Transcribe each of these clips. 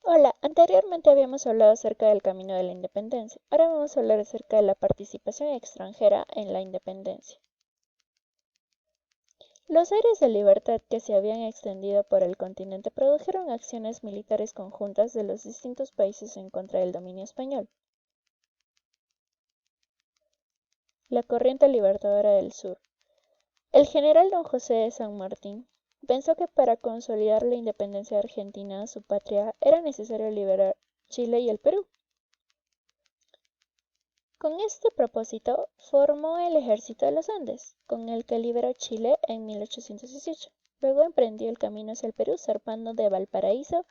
Hola, anteriormente habíamos hablado acerca del camino de la independencia. Ahora vamos a hablar acerca de la participación extranjera en la independencia. Los aires de libertad que se habían extendido por el continente produjeron acciones militares conjuntas de los distintos países en contra del dominio español. La corriente libertadora del sur. El general don José de San Martín pensó que para consolidar la independencia de Argentina, su patria, era necesario liberar Chile y el Perú. Con este propósito, formó el Ejército de los Andes, con el que liberó Chile en 1818. Luego emprendió el camino hacia el Perú, zarpando de Valparaíso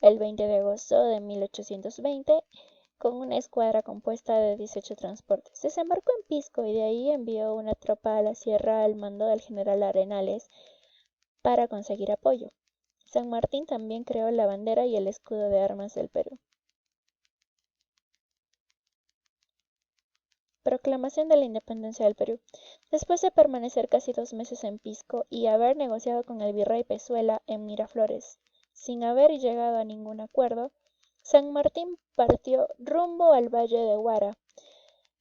el 20 de agosto de 1820 con una escuadra compuesta de 18 transportes. Desembarcó en Pisco y de ahí envió una tropa a la sierra al mando del general Arenales para conseguir apoyo. San Martín también creó la bandera y el escudo de armas del Perú. Proclamación de la independencia del Perú. Después de permanecer casi 2 meses en Pisco y haber negociado con el virrey Pezuela en Miraflores, sin haber llegado a ningún acuerdo, San Martín partió rumbo al valle de Huara,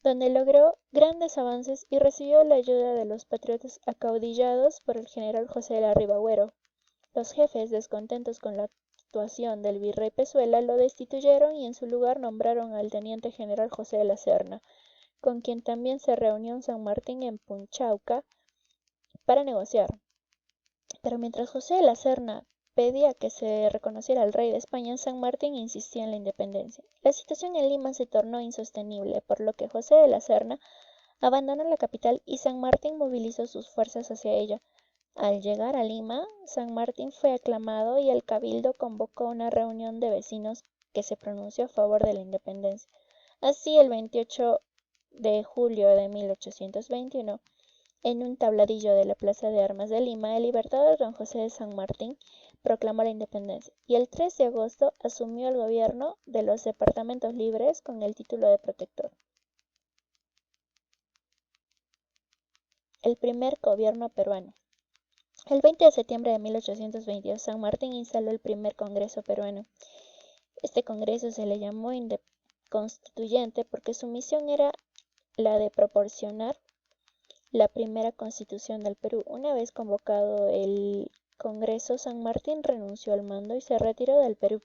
donde logró grandes avances y recibió la ayuda de los patriotas acaudillados por el general José de la Ribagüero. Los jefes, descontentos con la actuación del virrey Pezuela, lo destituyeron y en su lugar nombraron al teniente general José de la Serna, con quien también se reunió en San Martín en Punchauca para negociar. Pero mientras José de la Serna pedía que se reconociera al rey de España, San Martín insistía en la independencia. La situación en Lima se tornó insostenible, por lo que José de la Serna abandonó la capital y San Martín movilizó sus fuerzas hacia ella. Al llegar a Lima, San Martín fue aclamado y el cabildo convocó una reunión de vecinos que se pronunció a favor de la independencia. Así, el 28 de julio de 1821, en un tabladillo de la Plaza de Armas de Lima, el libertador don José de San Martín proclamó la independencia y el 3 de agosto asumió el gobierno de los departamentos libres con el título de protector. El primer gobierno peruano. El 20 de septiembre de 1822, San Martín instaló el primer Congreso peruano. Este Congreso se le llamó constituyente porque su misión era la de proporcionar la primera Constitución del Perú. Una vez convocado el Congreso, San Martín renunció al mando y se retiró del Perú.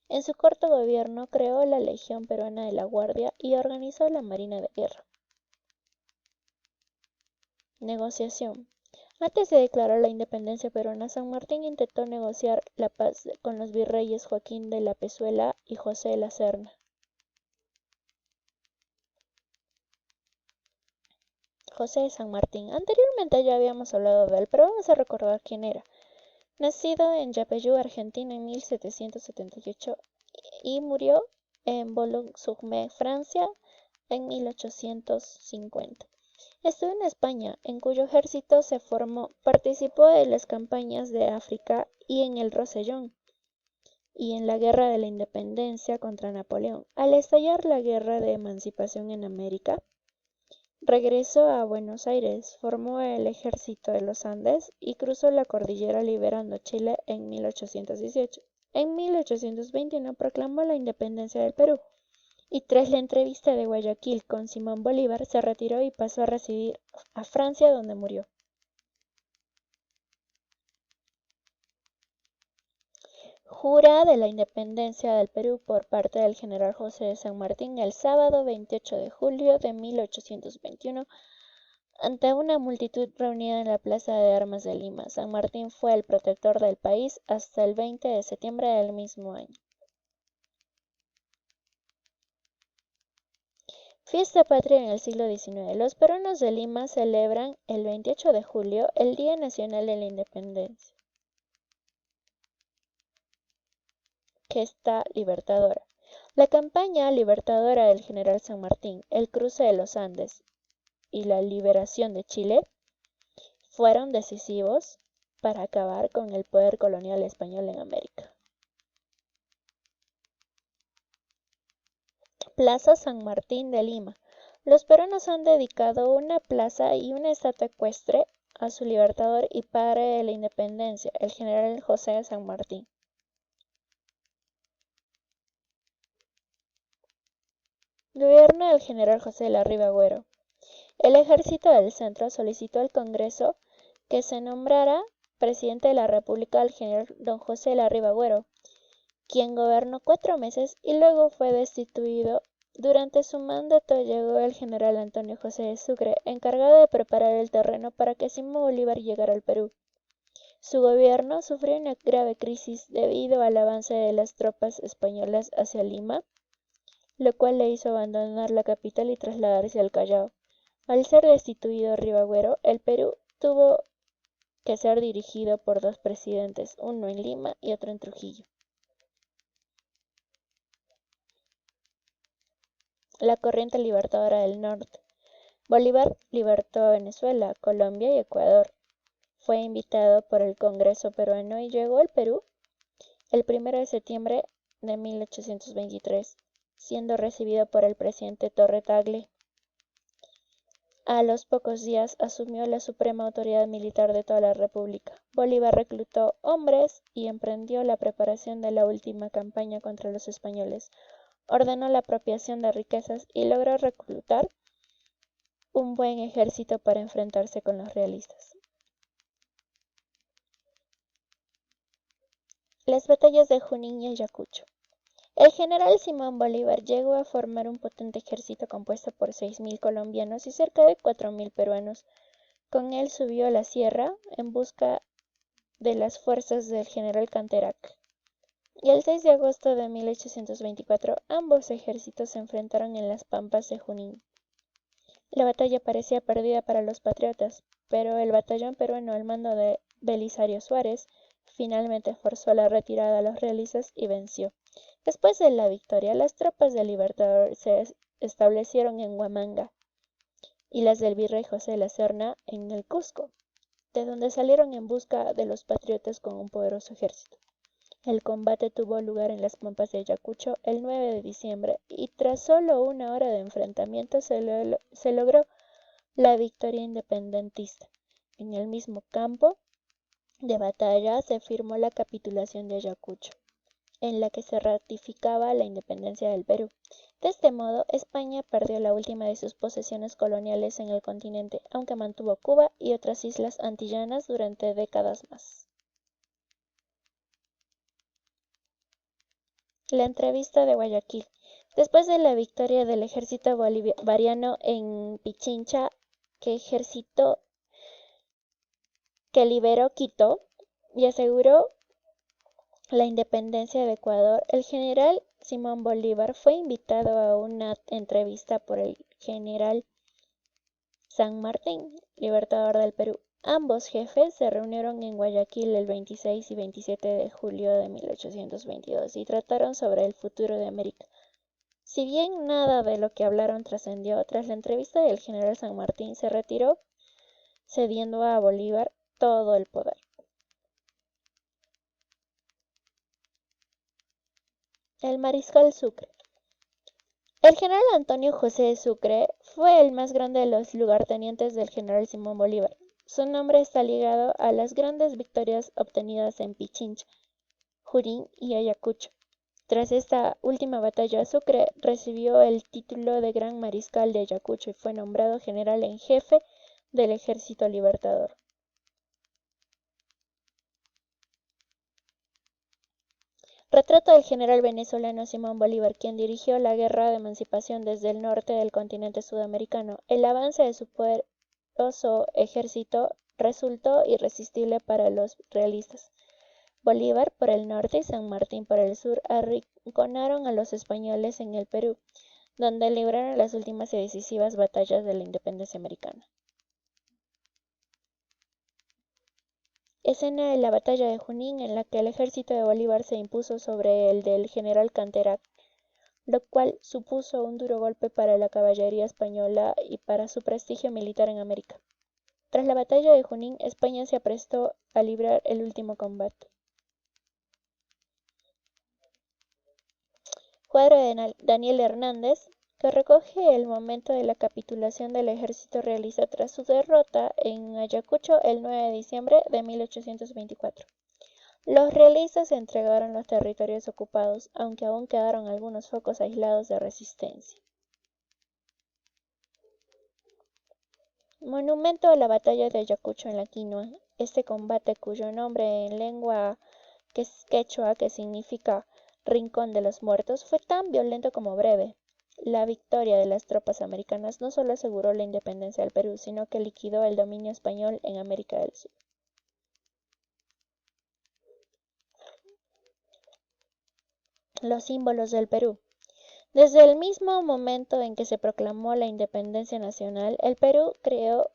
En su corto gobierno creó la Legión Peruana de la Guardia y organizó la Marina de Guerra. Negociación. Antes de declarar la independencia peruana, San Martín intentó negociar la paz con los virreyes Joaquín de la Pezuela y José de la Serna. José de San Martín. Anteriormente ya habíamos hablado de él, pero vamos a recordar quién era. Nacido en Yapeyú, Argentina en 1778 y murió en Boulogne-sur-Mer, Francia en 1850. Estuvo en España, en cuyo ejército se formó, participó en las campañas de África y en el Rosellón, y en la Guerra de la Independencia contra Napoleón. Al estallar la Guerra de Emancipación en América, regresó a Buenos Aires, formó el Ejército de los Andes y cruzó la cordillera liberando Chile en 1818. En 1821 proclamó la independencia del Perú y tras la entrevista de Guayaquil con Simón Bolívar se retiró y pasó a residir a Francia donde murió. Jura de la independencia del Perú por parte del general José de San Martín el sábado 28 de julio de 1821 ante una multitud reunida en la Plaza de Armas de Lima. San Martín fue el protector del país hasta el 20 de septiembre del mismo año. Fiesta patria en el siglo XIX. Los peruanos de Lima celebran el 28 de julio el Día Nacional de la Independencia. Gesta libertadora. La campaña libertadora del general San Martín, el cruce de los Andes y la liberación de Chile fueron decisivos para acabar con el poder colonial español en América. Plaza San Martín de Lima. Los peruanos han dedicado una plaza y una estatua ecuestre a su libertador y padre de la independencia, el general José de San Martín. Gobierno del general José Larriba Agüero. El ejército del centro solicitó al Congreso que se nombrara presidente de la República al general don José Larriba Agüero, quien gobernó 4 meses y luego fue destituido. Durante su mandato llegó el general Antonio José de Sucre, encargado de preparar el terreno para que Simón Bolívar llegara al Perú. Su gobierno sufrió una grave crisis debido al avance de las tropas españolas hacia Lima, lo cual le hizo abandonar la capital y trasladarse al Callao. Al ser destituido Ribagüero, el Perú tuvo que ser dirigido por 2 presidentes, uno en Lima y otro en Trujillo. La corriente libertadora del norte. Bolívar libertó a Venezuela, Colombia y Ecuador. Fue invitado por el Congreso peruano y llegó al Perú el 1 de septiembre de 1823, siendo recibido por el presidente Torre Tagle. A los pocos días asumió la suprema autoridad militar de toda la República. Bolívar reclutó hombres y emprendió la preparación de la última campaña contra los españoles. Ordenó la apropiación de riquezas y logró reclutar un buen ejército para enfrentarse con los realistas. Las batallas de Junín y Ayacucho. El general Simón Bolívar llegó a formar un potente ejército compuesto por 6.000 colombianos y cerca de 4.000 peruanos. Con él subió a la sierra en busca de las fuerzas del general Canterac. Y el 6 de agosto de 1824 ambos ejércitos se enfrentaron en las pampas de Junín. La batalla parecía perdida para los patriotas, pero el batallón peruano al mando de Belisario Suárez finalmente forzó la retirada a los realistas y venció. Después de la victoria, las tropas del Libertador se establecieron en Huamanga y las del virrey José de la Serna en el Cusco, de donde salieron en busca de los patriotas con un poderoso ejército. El combate tuvo lugar en las pampas de Ayacucho el 9 de diciembre y tras solo 1 hora de enfrentamiento se logró la victoria independentista. En el mismo campo de batalla se firmó la capitulación de Ayacucho, en la que se ratificaba la independencia del Perú. De este modo, España perdió la última de sus posesiones coloniales en el continente, aunque mantuvo Cuba y otras islas antillanas durante décadas más. La entrevista de Guayaquil. Después de la victoria del ejército bolivariano en Pichincha, que liberó Quito y aseguró la independencia de Ecuador, el general Simón Bolívar fue invitado a una entrevista por el general San Martín, libertador del Perú. Ambos jefes se reunieron en Guayaquil el 26 y 27 de julio de 1822 y trataron sobre el futuro de América. Si bien nada de lo que hablaron trascendió, tras la entrevista el general San Martín se retiró, cediendo a Bolívar todo el poder. El mariscal Sucre. El general Antonio José de Sucre fue el más grande de los lugartenientes del general Simón Bolívar. Su nombre está ligado a las grandes victorias obtenidas en Pichincha, Junín y Ayacucho. Tras esta última batalla, Sucre recibió el título de Gran Mariscal de Ayacucho y fue nombrado general en jefe del Ejército Libertador. Retrato del general venezolano Simón Bolívar, quien dirigió la guerra de emancipación desde el norte del continente sudamericano. El avance de su poderoso ejército resultó irresistible para los realistas. Bolívar por el norte y San Martín por el sur arrinconaron a los españoles en el Perú, donde libraron las últimas y decisivas batallas de la independencia americana. Escena de la batalla de Junín, en la que el ejército de Bolívar se impuso sobre el del general Canterac, lo cual supuso un duro golpe para la caballería española y para su prestigio militar en América. Tras la batalla de Junín, España se aprestó a librar el último combate. Cuadro de Daniel Hernández, que recoge el momento de la capitulación del ejército realista tras su derrota en Ayacucho el 9 de diciembre de 1824. Los realistas entregaron los territorios ocupados, aunque aún quedaron algunos focos aislados de resistencia. Monumento a la batalla de Ayacucho en la Quinua. Este combate, cuyo nombre en lengua quechua, que significa Rincón de los Muertos, fue tan violento como breve. La victoria de las tropas americanas no solo aseguró la independencia del Perú, sino que liquidó el dominio español en América del Sur. Los símbolos del Perú. Desde el mismo momento en que se proclamó la independencia nacional, el Perú creó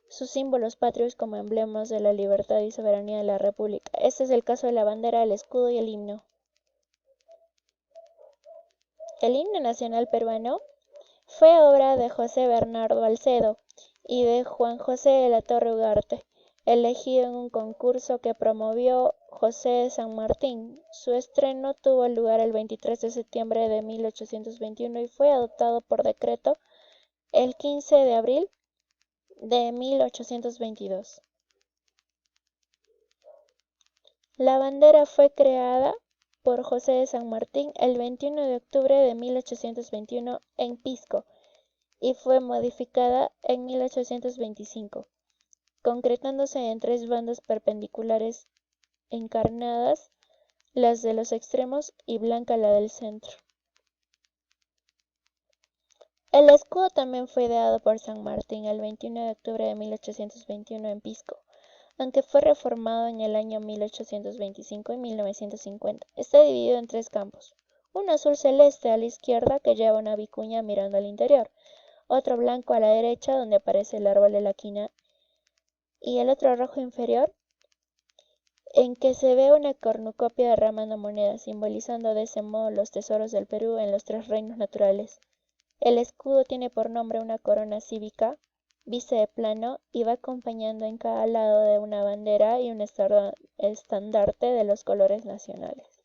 sus símbolos patrios como emblemas de la libertad y soberanía de la República. Este es el caso de la bandera, el escudo y el himno. El himno nacional peruano fue obra de José Bernardo Alcedo y de Juan José de la Torre Ugarte, elegido en un concurso que promovió José de San Martín. Su estreno tuvo lugar el 23 de septiembre de 1821 y fue adoptado por decreto el 15 de abril de 1822. La bandera fue creada por José de San Martín el 21 de octubre de 1821 en Pisco y fue modificada en 1825, concretándose en 3 bandas perpendiculares encarnadas, las de los extremos y blanca la del centro. El escudo también fue ideado por San Martín el 21 de octubre de 1821 en Pisco, aunque fue reformado en el año 1825 y 1950. Está dividido en 3 campos: uno azul celeste a la izquierda, que lleva una vicuña mirando al interior, otro blanco a la derecha, donde aparece el árbol de la quina, y el otro rojo inferior, en que se ve una cornucopia derramando monedas, simbolizando de ese modo los tesoros del Perú en los 3 reinos naturales. El escudo tiene por nombre una corona cívica, vista de plano, y va acompañando en cada lado de una bandera y un estandarte de los colores nacionales.